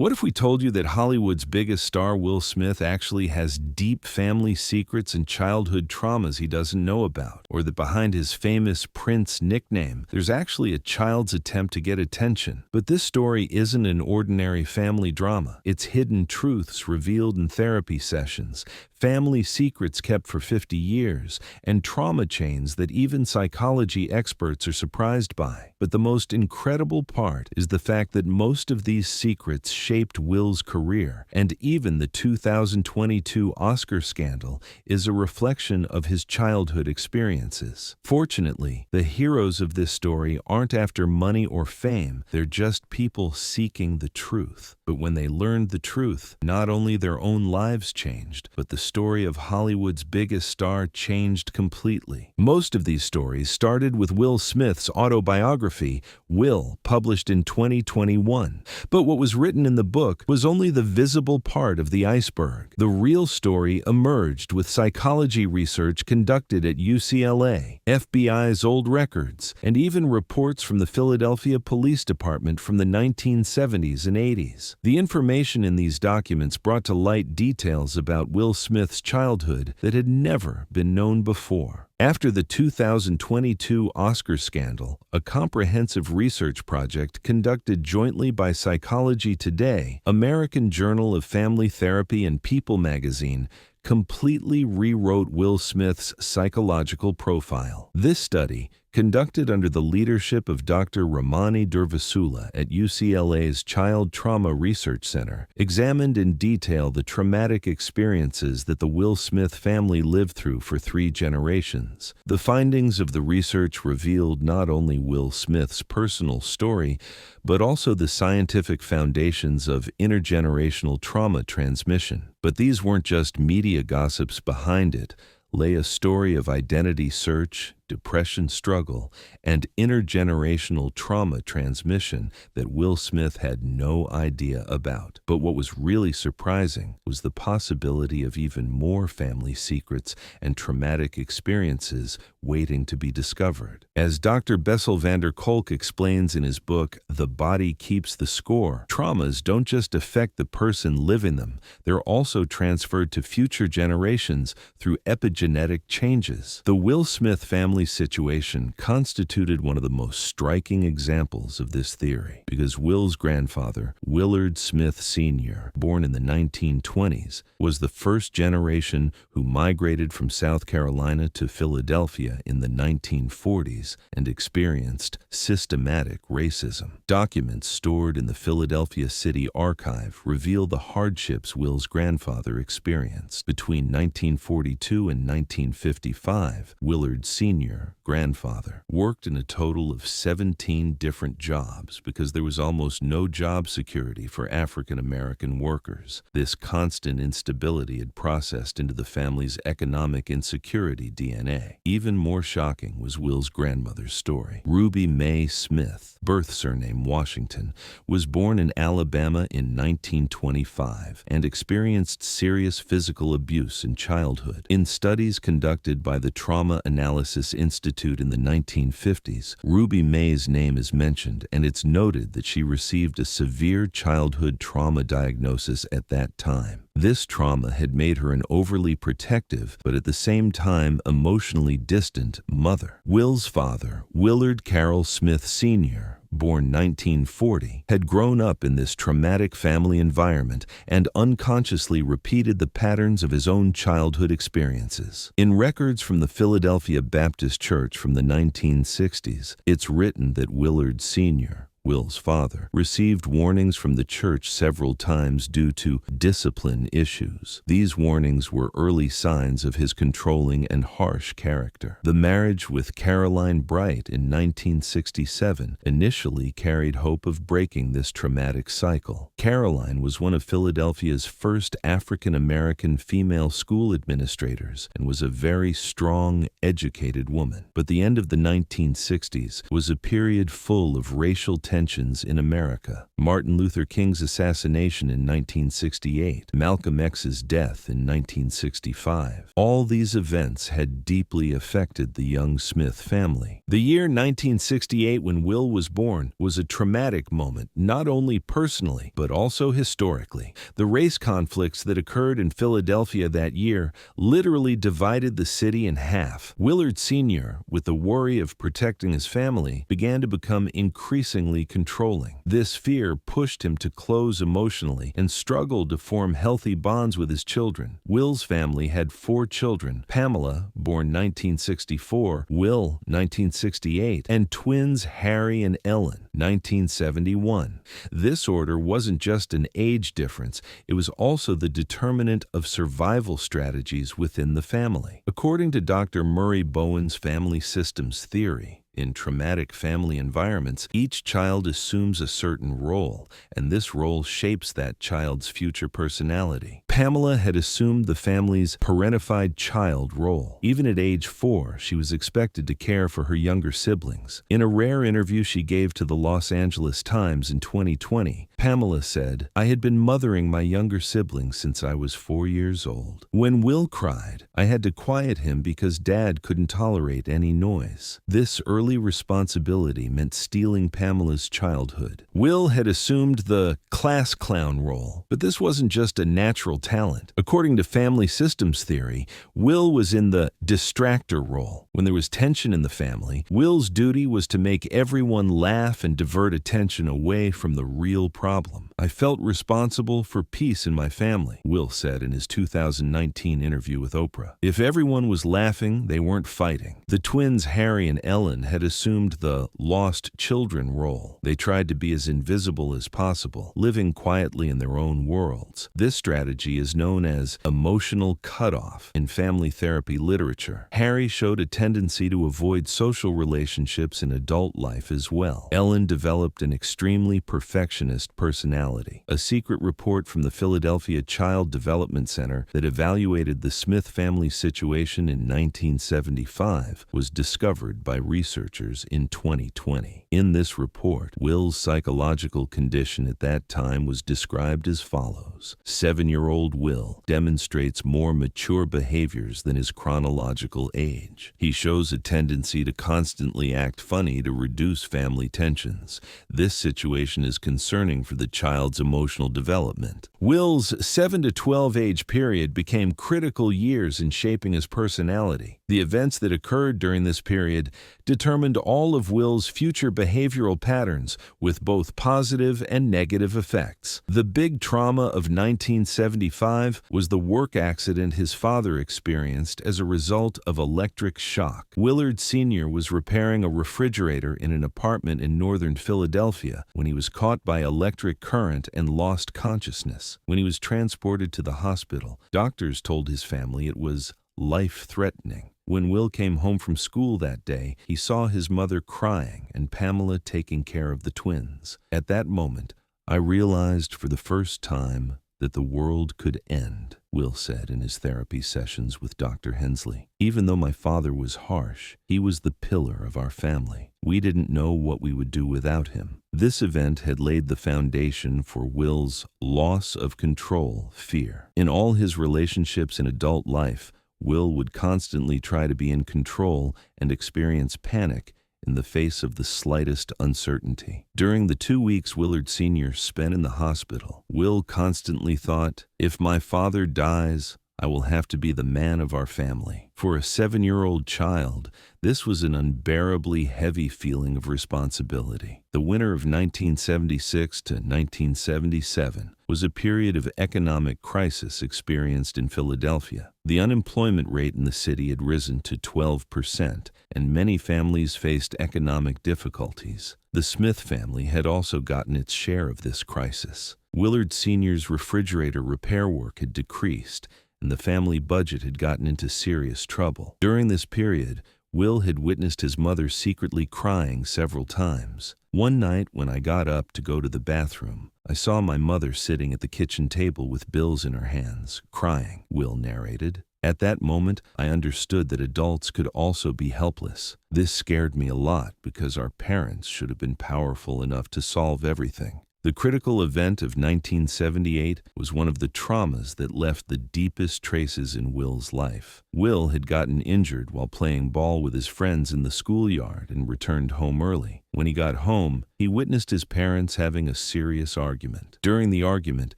What if we told you that Hollywood's biggest star, Will Smith, actually has deep family secrets and childhood traumas he doesn't know about? Or that behind his famous Prince nickname, there's actually a child's attempt to get attention? But this story isn't an ordinary family drama. It's hidden truths revealed in therapy sessions, family secrets kept for 50 years, and trauma chains that even psychology experts are surprised by. But the most incredible part is the fact that most of these secrets shaped Will's career, and even the 2022 Oscar scandal is a reflection of his childhood experiences. Fortunately, the heroes of this story aren't after money or fame, they're just people seeking the truth. But when they learned the truth, not only their own lives changed, but the story of Hollywood's biggest star changed completely. Most of these stories started with Will Smith's autobiography, Will, published in 2021. But what was written in the book was only the visible part of the iceberg. The real story emerged with psychology research conducted at UCLA, FBI's old records, and even reports from the Philadelphia Police Department from the 1970s and 80s. The information in these documents brought to light details about Will Smith's childhood that had never been known before. After the 2022 Oscar scandal, a comprehensive research project conducted jointly by Psychology Today, American Journal of Family Therapy, and People magazine completely rewrote Will Smith's psychological profile. This study, conducted under the leadership of Dr. Ramani Durvasula at UCLA's Child Trauma Research Center, examined in detail the traumatic experiences that the Will Smith family lived through for 3 generations. The findings of the research revealed not only Will Smith's personal story, but also the scientific foundations of intergenerational trauma transmission. But these weren't just media gossips. Behind it lay a story of identity search, depression struggle, and intergenerational trauma transmission that Will Smith had no idea about. But what was really surprising was the possibility of even more family secrets and traumatic experiences waiting to be discovered. As Dr. Bessel van der Kolk explains in his book, The Body Keeps the Score, traumas don't just affect the person living them, they're also transferred to future generations through epigenetic changes. The Will Smith family situation constituted one of the most striking examples of this theory, because Will's grandfather, Willard Smith Sr., born in the 1920s, was the first generation who migrated from South Carolina to Philadelphia in the 1940s and experienced systematic racism. Documents stored in the Philadelphia City Archive reveal the hardships Will's grandfather experienced. Between 1942 and 1955, Willard Sr., grandfather, worked in a total of 17 different jobs because there was almost no job security for African American workers. This constant instability had processed into the family's economic insecurity DNA. Even more shocking was Will's grandmother's story. Ruby Mae Smith, birth surname Washington, was born in Alabama in 1925 and experienced serious physical abuse in childhood. In studies conducted by the Trauma Analysis Institute in the 1950s, Ruby Mae's name is mentioned, and it's noted that she received a severe childhood trauma diagnosis at that time. This trauma had made her an overly protective, but at the same time emotionally distant mother. Will's father, Willard Carroll Smith Sr., born 1940, had grown up in this traumatic family environment and unconsciously repeated the patterns of his own childhood experiences. In records from the Philadelphia Baptist Church from the 1960s, it's written that Willard Sr., Will's father, received warnings from the church several times due to discipline issues. These warnings were early signs of his controlling and harsh character. The marriage with Caroline Bright in 1967 initially carried hope of breaking this traumatic cycle. Caroline was one of Philadelphia's first African American female school administrators and was a very strong, educated woman. But the end of the 1960s was a period full of racial tension tensions in America. Martin Luther King's assassination in 1968, Malcolm X's death in 1965. All these events had deeply affected the young Smith family. The year 1968, when Will was born, was a traumatic moment, not only personally, but also historically. The race conflicts that occurred in Philadelphia that year literally divided the city in half. Willard Sr., with the worry of protecting his family, began to become increasingly controlling. This fear pushed him to close emotionally and struggled to form healthy bonds with his children. Will's family had 4 children: Pamela, born 1964, Will, 1968, and twins Harry and Ellen, 1971. This order wasn't just an age difference, it was also the determinant of survival strategies within the family. According to Dr. Murray Bowen's family systems theory, in traumatic family environments, each child assumes a certain role, and this role shapes that child's future personality. Pamela had assumed the family's parentified child role. Even at age 4, she was expected to care for her younger siblings. In a rare interview she gave to the Los Angeles Times in 2020, Pamela said, "I had been mothering my younger siblings since I was 4 years old. When Will cried, I had to quiet him because Dad couldn't tolerate any noise." This early responsibility meant stealing Pamela's childhood. Will had assumed the class clown role, but this wasn't just a natural talent. According to family systems theory, Will was in the distractor role. When there was tension in the family, Will's duty was to make everyone laugh and divert attention away from the real problem. "I felt responsible for peace in my family," Will said in his 2019 interview with Oprah. If everyone was laughing, they weren't fighting. The twins Harry and Ellen had assumed the lost children role. They tried to be as invisible as possible, living quietly in their own worlds. This strategy is known as emotional cutoff in family therapy literature. Harry showed a tendency to avoid social relationships in adult life as well. Ellen developed an extremely perfectionist personality. A secret report from the Philadelphia Child Development Center that evaluated the Smith family situation in 1975 was discovered by researchers in 2020. In this report, Will's psychological condition at that time was described as follows. 7-year-old Will demonstrates more mature behaviors than his chronological age. He shows a tendency to constantly act funny to reduce family tensions. This situation is concerning for the child's emotional development. Will's 7 to 12 age period became critical years in shaping his personality. The events that occurred during this period determined all of Will's future behavioral patterns, with both positive and negative effects. The big trauma of 1975 was the work accident his father experienced as a result of electric shock. Willard Sr. was repairing a refrigerator in an apartment in northern Philadelphia when he was caught by electric current and lost consciousness. When he was transported to the hospital, doctors told his family it was life-threatening. When Will came home from school that day, he saw his mother crying and Pamela taking care of the twins. At that moment, I realized for the first time that the world could end, Will said in his therapy sessions with Dr. Hensley. Even though my father was harsh, he was the pillar of our family. We didn't know what we would do without him. This event had laid the foundation for Will's loss of control fear. In all his relationships in adult life, Will would constantly try to be in control and experience panic in the face of the slightest uncertainty. During the 2 weeks Willard Sr. spent in the hospital, Will constantly thought, "If my father dies, I will have to be the man of our family." For a 7-year-old child, this was an unbearably heavy feeling of responsibility. The winter of 1976 to 1977 was a period of economic crisis experienced in Philadelphia. The unemployment rate in the city had risen to 12%, and many families faced economic difficulties. The Smith family had also gotten its share of this crisis. Willard Sr.'s refrigerator repair work had decreased, and the family budget had gotten into serious trouble. During this period, Will had witnessed his mother secretly crying several times. One night when I got up to go to the bathroom, I saw my mother sitting at the kitchen table with bills in her hands, crying, Will narrated. At that moment, I understood that adults could also be helpless. This scared me a lot because our parents should have been powerful enough to solve everything. The critical event of 1978 was one of the traumas that left the deepest traces in Will's life. Will had gotten injured while playing ball with his friends in the schoolyard and returned home early. When he got home, he witnessed his parents having a serious argument. During the argument,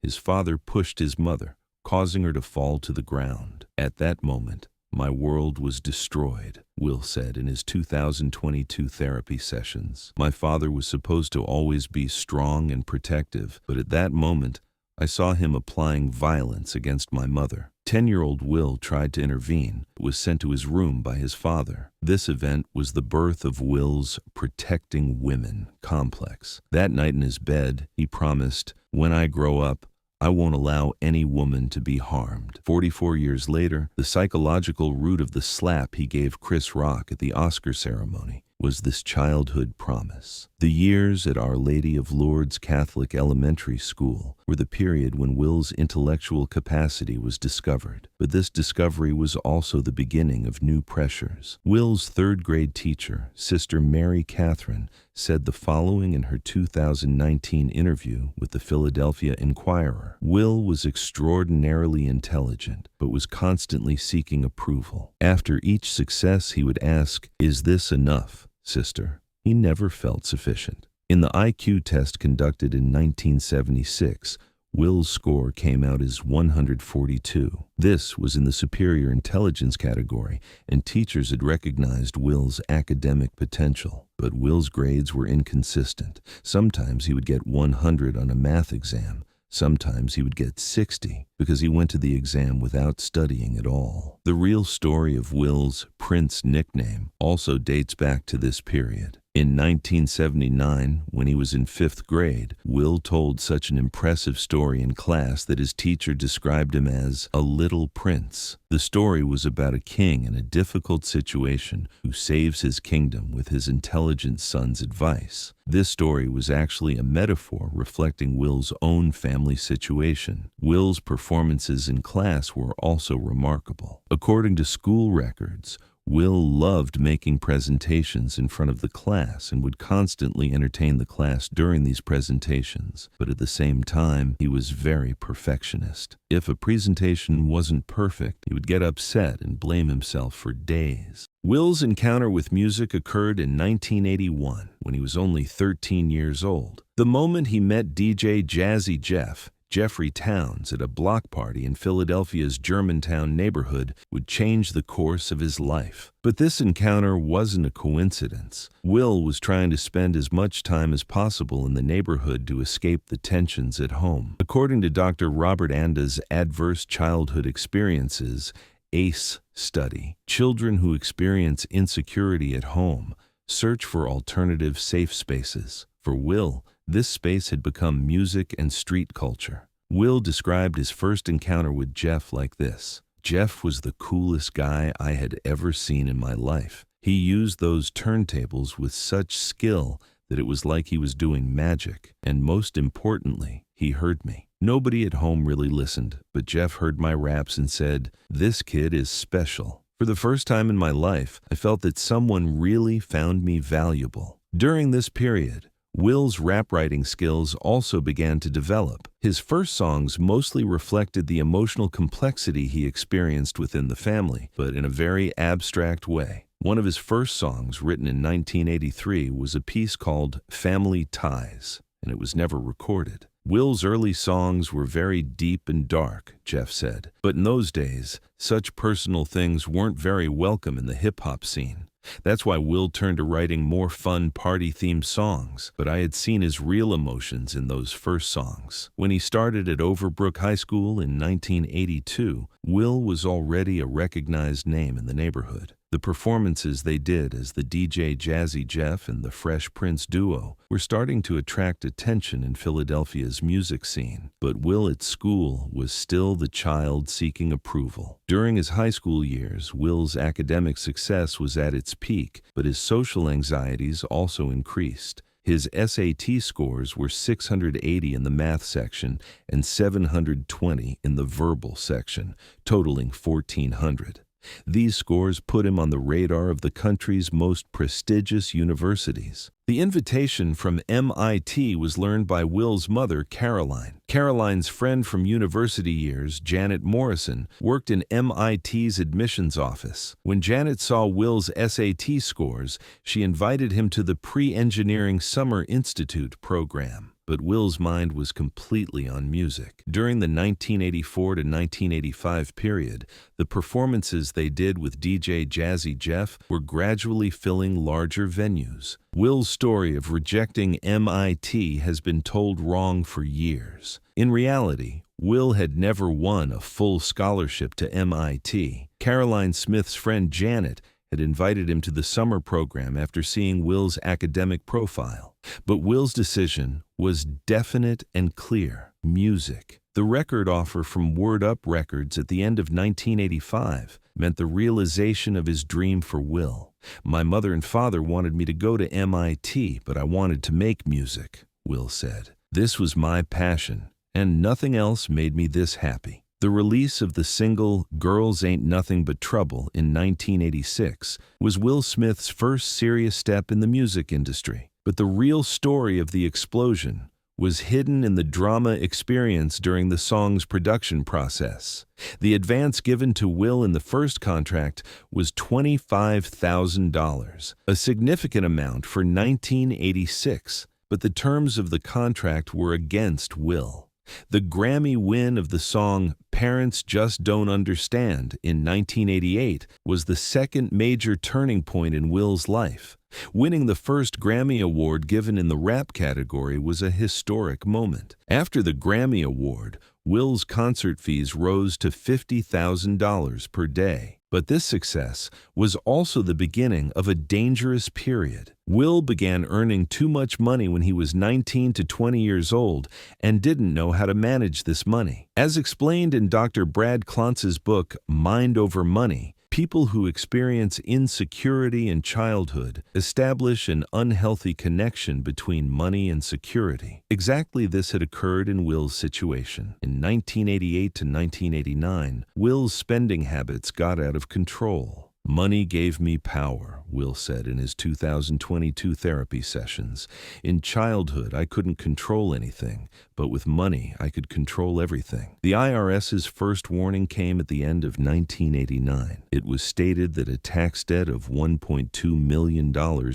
his father pushed his mother, causing her to fall to the ground. At that moment, my world was destroyed, Will said in his 2022 therapy sessions. My father was supposed to always be strong and protective, but at that moment, I saw him applying violence against my mother. 10-year-old Will tried to intervene, but was sent to his room by his father. This event was the birth of Will's protecting women complex. That night in his bed, he promised, "When I grow up, I won't allow any woman to be harmed." 44 years later, the psychological root of the slap he gave Chris Rock at the Oscar ceremony was this childhood promise. The years at Our Lady of Lourdes Catholic Elementary School were the period when Will's intellectual capacity was discovered, but this discovery was also the beginning of new pressures. Will's third-grade teacher, Sister Mary Catherine, said the following in her 2019 interview with the Philadelphia Inquirer. Will was extraordinarily intelligent, but was constantly seeking approval. After each success, he would ask, "Is this enough, sister?" He never felt sufficient. In the IQ test conducted in 1976, Will's score came out as 142. This was in the superior intelligence category, and teachers had recognized Will's academic potential. But Will's grades were inconsistent. Sometimes he would get 100 on a math exam. Sometimes he would get 60 because he went to the exam without studying at all. The real story of Will's Prince nickname also dates back to this period. In 1979, when he was in 5th grade, Will told such an impressive story in class that his teacher described him as a little prince. The story was about a king in a difficult situation who saves his kingdom with his intelligent son's advice. This story was actually a metaphor reflecting Will's own family situation. Will's performances in class were also remarkable. According to school records, Will loved making presentations in front of the class and would constantly entertain the class during these presentations, but at the same time, he was very perfectionist. If a presentation wasn't perfect, he would get upset and blame himself for days. Will's encounter with music occurred in 1981, when he was only 13 years old. The moment he met DJ Jazzy Jeff, Jeffrey Towns, at a block party in Philadelphia's Germantown neighborhood would change the course of his life. But this encounter wasn't a coincidence. Will was trying to spend as much time as possible in the neighborhood to escape the tensions at home. According to Dr. Robert Anda's Adverse Childhood Experiences ACE study, children who experience insecurity at home search for alternative safe spaces. For Will, this space had become music and street culture. Will described his first encounter with Jeff like this: "Jeff was the coolest guy I had ever seen in my life. He used those turntables with such skill that it was like he was doing magic. And most importantly, he heard me. Nobody at home really listened, but Jeff heard my raps and said, 'This kid is special.' For the first time in my life, I felt that someone really found me valuable." During this period, Will's rap writing skills also began to develop. His first songs mostly reflected the emotional complexity he experienced within the family, but in a very abstract way. One of his first songs, written in 1983, was a piece called "Family Ties," and it was never recorded. Will's early songs were very deep and dark, Jeff said, but in those days, such personal things weren't very welcome in the hip-hop scene. That's why Will turned to writing more fun party-themed songs, but I had seen his real emotions in those first songs. When he started at Overbrook High School in 1982, Will was already a recognized name in the neighborhood. The performances they did as the DJ Jazzy Jeff and the Fresh Prince duo were starting to attract attention in Philadelphia's music scene. But Will at school was still the child seeking approval. During his high school years, Will's academic success was at its peak, but his social anxieties also increased. His SAT scores were 680 in the math section and 720 in the verbal section, totaling 1,400. These scores put him on the radar of the country's most prestigious universities. The invitation from MIT was learned by Will's mother, Caroline. Caroline's friend from university years, Janet Morrison, worked in MIT's admissions office. When Janet saw Will's SAT scores, she invited him to the Pre-Engineering Summer Institute program. But Will's mind was completely on music. During the 1984 to 1985 period, the performances they did with DJ Jazzy Jeff were gradually filling larger venues. Will's story of rejecting MIT has been told wrong for years. In reality, Will had never won a full scholarship to MIT. Caroline Smith's friend Janet had invited him to the summer program after seeing Will's academic profile. But Will's decision was definite and clear: music. The record offer from Word Up Records at the end of 1985 meant the realization of his dream for Will. "My mother and father wanted me to go to MIT, but I wanted to make music," Will said. "This was my passion, and nothing else made me this happy." The release of the single Girls Ain't Nothing But Trouble in 1986 was Will Smith's first serious step in the music industry. But the real story of the explosion was hidden in the drama experienced during the song's production process. The advance given to Will in the first contract was $25,000, a significant amount for 1986, but the terms of the contract were against Will. The Grammy win of the song Parents Just Don't Understand in 1988 was the second major turning point in Will's life. Winning the first Grammy Award given in the rap category was a historic moment. After the Grammy Award, Will's concert fees rose to $50,000 per day. But this success was also the beginning of a dangerous period. Will began earning too much money when he was 19 to 20 years old and didn't know how to manage this money. As explained in Dr. Brad Klontz's book, Mind Over Money, people who experience insecurity in childhood establish an unhealthy connection between money and security. Exactly this had occurred in Will's situation. In 1988 to 1989, Will's spending habits got out of control. "Money gave me power," Will said in his 2022 therapy sessions. "In childhood, I couldn't control anything, but with money, I could control everything." The IRS's first warning came at the end of 1989. It was stated that a tax debt of $1.2 million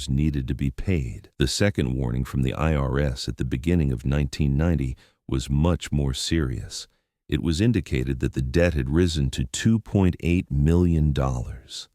needed to be paid. The second warning from the IRS at the beginning of 1990 was much more serious. It was indicated that the debt had risen to $2.8 million.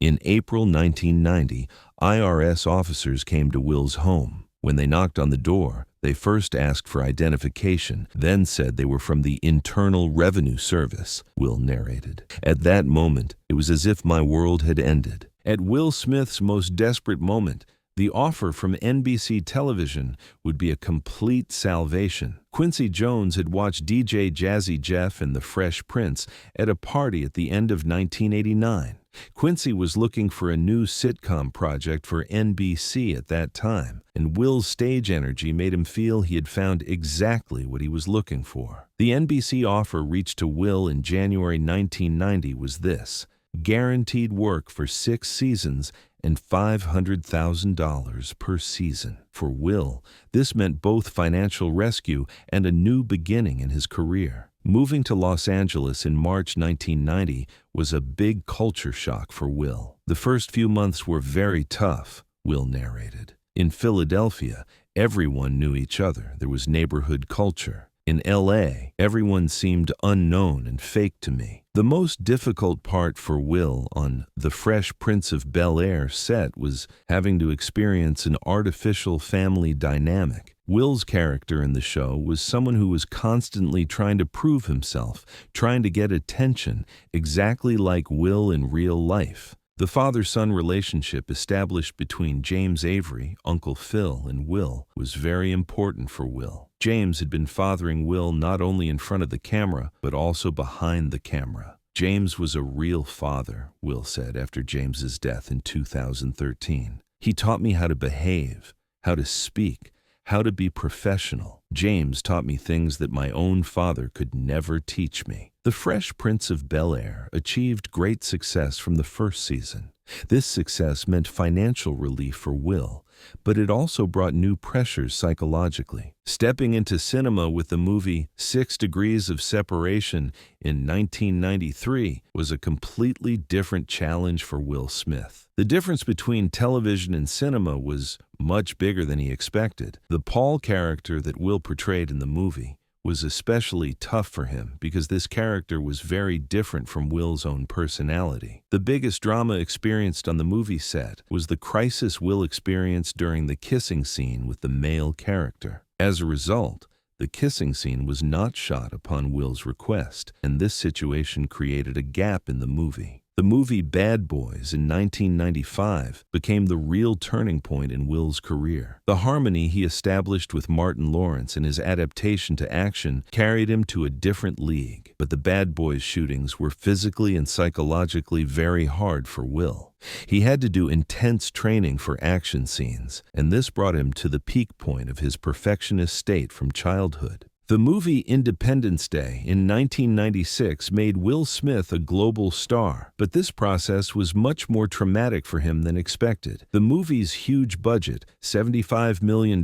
In April 1990, IRS officers came to Will's home. When they knocked on the door, they first asked for identification, then said they were from the Internal Revenue Service, Will narrated. "At that moment, it was as if my world had ended." At Will Smith's most desperate moment, the offer from NBC television would be a complete salvation. Quincy Jones had watched DJ Jazzy Jeff and the Fresh Prince at a party at the end of 1989. Quincy was looking for a new sitcom project for NBC at that time, and Will's stage energy made him feel he had found exactly what he was looking for. The NBC offer reached to Will in January 1990 was this: guaranteed work for 6 seasons and $500,000 per season. For Will, this meant both financial rescue and a new beginning in his career. Moving to Los Angeles in March 1990 was a big culture shock for Will. "The first few months were very tough," Will narrated. "In Philadelphia, everyone knew each other. There was neighborhood culture. In LA, everyone seemed unknown and fake to me." The most difficult part for Will on The Fresh Prince of Bel-Air set was having to experience an artificial family dynamic. Will's character in the show was someone who was constantly trying to prove himself, trying to get attention, exactly like Will in real life. The father-son relationship established between James Avery, Uncle Phil, and Will was very important for Will. James had been fathering Will not only in front of the camera, but also behind the camera. "James was a real father," Will said after James's death in 2013. "He taught me how to behave, how to speak, how to be professional. James taught me things that my own father could never teach me. The Fresh Prince of Bel-Air achieved great success from the first season. This success meant financial relief for Will, but it also brought new pressures psychologically. Stepping into cinema with the movie 6 Degrees of Separation in 1993 was a completely different challenge for Will Smith. The difference between television and cinema was much bigger than he expected. The Paul character that Will portrayed in the movie was especially tough for him because this character was very different from Will's own personality. The biggest drama experienced on the movie set was the crisis Will experienced during the kissing scene with the male character. As a result, the kissing scene was not shot upon Will's request, and this situation created a gap in the movie. The movie Bad Boys in 1995 became the real turning point in Will's career. The harmony he established with Martin Lawrence in his adaptation to action carried him to a different league. But the Bad Boys shootings were physically and psychologically very hard for Will. He had to do intense training for action scenes, and this brought him to the peak point of his perfectionist state from childhood. The movie Independence Day in 1996 made Will Smith a global star, but this process was much more traumatic for him than expected. The movie's huge budget, $75 million,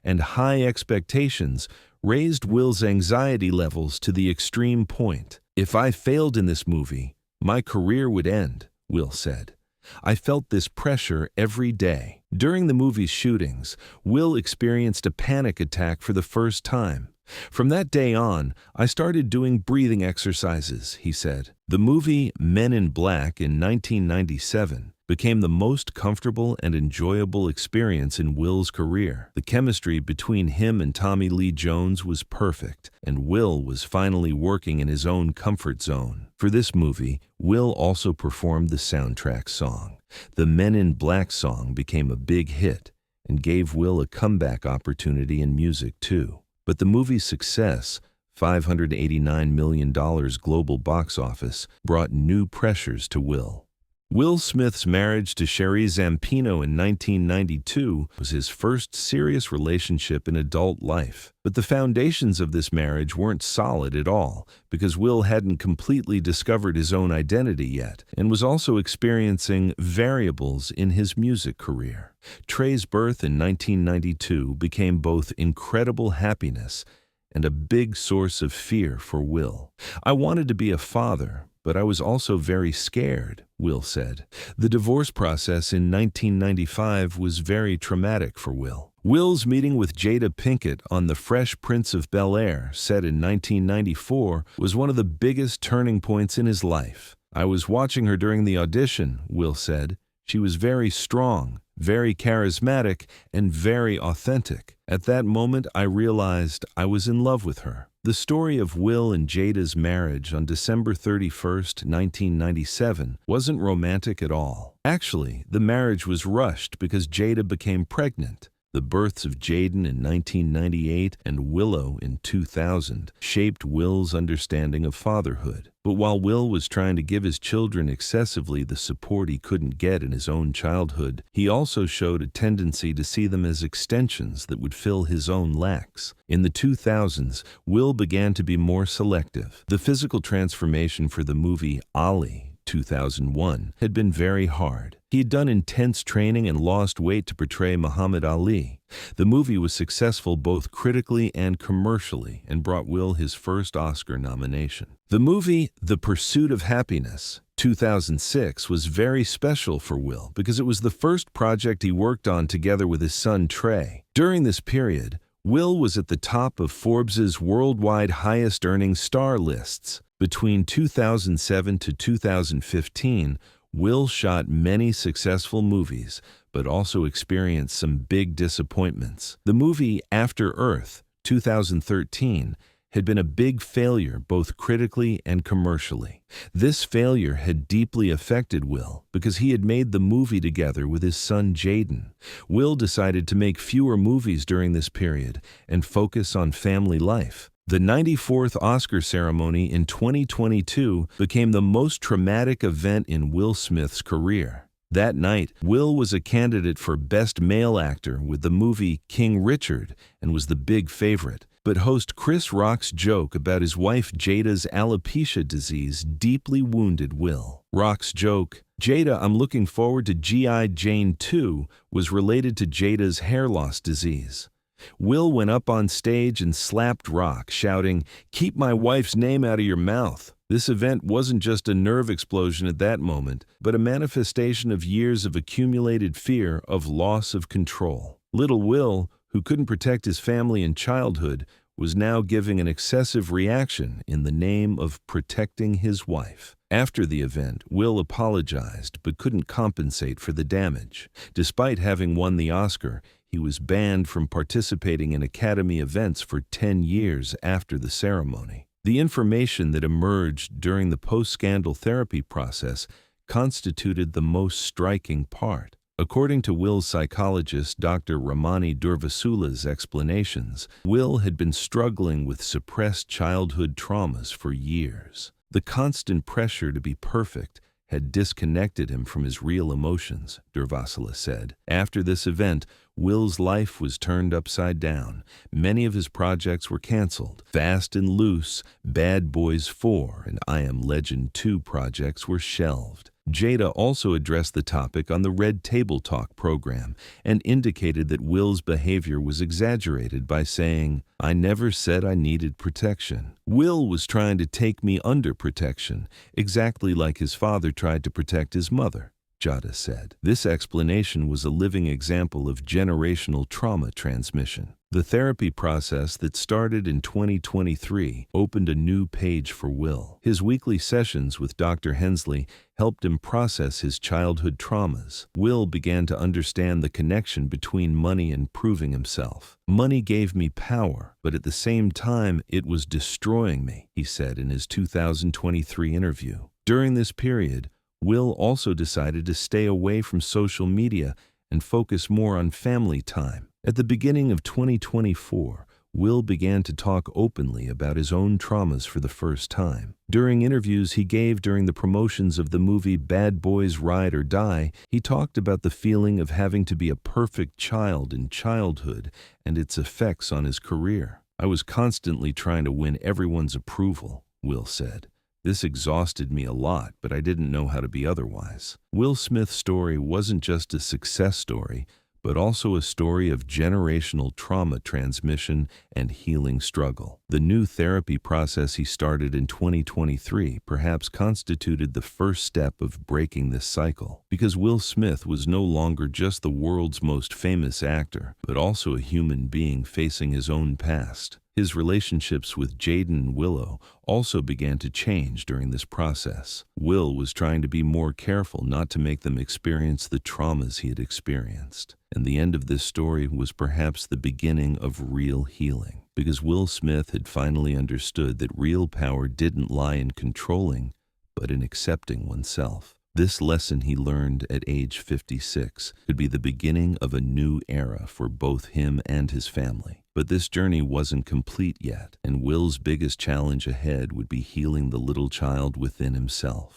and high expectations raised Will's anxiety levels to the extreme point. "If I failed in this movie, my career would end," Will said. "I felt this pressure every day." During the movie's shootings, Will experienced a panic attack for the first time. "From that day on, I started doing breathing exercises," he said. The movie Men in Black in 1997 became the most comfortable and enjoyable experience in Will's career. The chemistry between him and Tommy Lee Jones was perfect, and Will was finally working in his own comfort zone. For this movie, Will also performed the soundtrack song. The Men in Black song became a big hit and gave Will a comeback opportunity in music too. But the movie's success, $589 million global box office, brought new pressures to Will. Will Smith's marriage to Sherry Zampino in 1992 was his first serious relationship in adult life. But the foundations of this marriage weren't solid at all because Will hadn't completely discovered his own identity yet and was also experiencing variables in his music career. Trey's birth in 1992 became both incredible happiness and a big source of fear for Will. "I wanted to be a father, but I was also very scared," Will said. The divorce process in 1995 was very traumatic for Will. Will's meeting with Jada Pinkett on The Fresh Prince of Bel-Air, set in 1994, was one of the biggest turning points in his life. "I was watching her during the audition," Will said. "She was very strong, very charismatic, and very authentic. At that moment, I realized I was in love with her." The story of Will and Jada's marriage on December 31, 1997, wasn't romantic at all. Actually, the marriage was rushed because Jada became pregnant. The births of Jaden in 1998 and Willow in 2000 shaped Will's understanding of fatherhood. But while Will was trying to give his children excessively the support he couldn't get in his own childhood, he also showed a tendency to see them as extensions that would fill his own lacks. In the 2000s, Will began to be more selective. The physical transformation for the movie Ali, 2001, had been very hard. He had done intense training and lost weight to portray Muhammad Ali. The movie was successful both critically and commercially and brought Will his first Oscar nomination. The movie The Pursuit of Happiness, 2006, was very special for Will because it was the first project he worked on together with his son Trey. During this period, Will was at the top of Forbes's worldwide highest-earning star lists. Between 2007 to 2015, Will shot many successful movies, but also experienced some big disappointments. The movie After Earth, 2013, had been a big failure both critically and commercially. This failure had deeply affected Will because he had made the movie together with his son Jaden. Will decided to make fewer movies during this period and focus on family life. The 94th Oscar ceremony in 2022 became the most traumatic event in Will Smith's career. That night, Will was a candidate for Best Male Actor with the movie King Richard and was the big favorite. But host Chris Rock's joke about his wife Jada's alopecia disease deeply wounded Will. Rock's joke, "Jada, I'm looking forward to G.I. Jane 2," was related to Jada's hair loss disease. Will went up on stage and slapped Rock, shouting, "Keep my wife's name out of your mouth." This event wasn't just a nerve explosion at that moment, but a manifestation of years of accumulated fear of loss of control. Little Will, who couldn't protect his family in childhood, was now giving an excessive reaction in the name of protecting his wife. After the event, Will apologized but couldn't compensate for the damage. Despite having won the Oscar, he was banned from participating in Academy events for 10 years after the ceremony. The information that emerged during the post-scandal therapy process constituted the most striking part. According to Will's psychologist, Dr. Ramani Durvasula's explanations, Will had been struggling with suppressed childhood traumas for years. The constant pressure to be perfect had disconnected him from his real emotions, Durvasula said. After this event, Will's life was turned upside down. Many of his projects were canceled. Fast and Loose, Bad Boys 4, and I Am Legend 2 projects were shelved. Jada also addressed the topic on the Red Table Talk program and indicated that Will's behavior was exaggerated by saying, "I never said I needed protection. Will was trying to take me under protection, exactly like his father tried to protect his mother," Jada said. This explanation was a living example of generational trauma transmission. The therapy process that started in 2023 opened a new page for Will. His weekly sessions with Dr. Hensley helped him process his childhood traumas. Will began to understand the connection between money and proving himself. "Money gave me power, but at the same time it was destroying me," he said in his 2023 interview. During this period, Will also decided to stay away from social media and focus more on family time. At the beginning of 2024, Will began to talk openly about his own traumas for the first time. During interviews he gave during the promotions of the movie Bad Boys Ride or Die, he talked about the feeling of having to be a perfect child in childhood and its effects on his career. "I was constantly trying to win everyone's approval," Will said. "This exhausted me a lot, but I didn't know how to be otherwise." Will Smith's story wasn't just a success story, but also a story of generational trauma transmission and healing struggle. The new therapy process he started in 2023 perhaps constituted the first step of breaking this cycle, because Will Smith was no longer just the world's most famous actor, but also a human being facing his own past. His relationships with Jaden and Willow also began to change during this process. Will was trying to be more careful not to make them experience the traumas he had experienced. And the end of this story was perhaps the beginning of real healing, because Will Smith had finally understood that real power didn't lie in controlling, but in accepting oneself. This lesson he learned at age 56 could be the beginning of a new era for both him and his family. But this journey wasn't complete yet, and Will's biggest challenge ahead would be healing the little child within himself.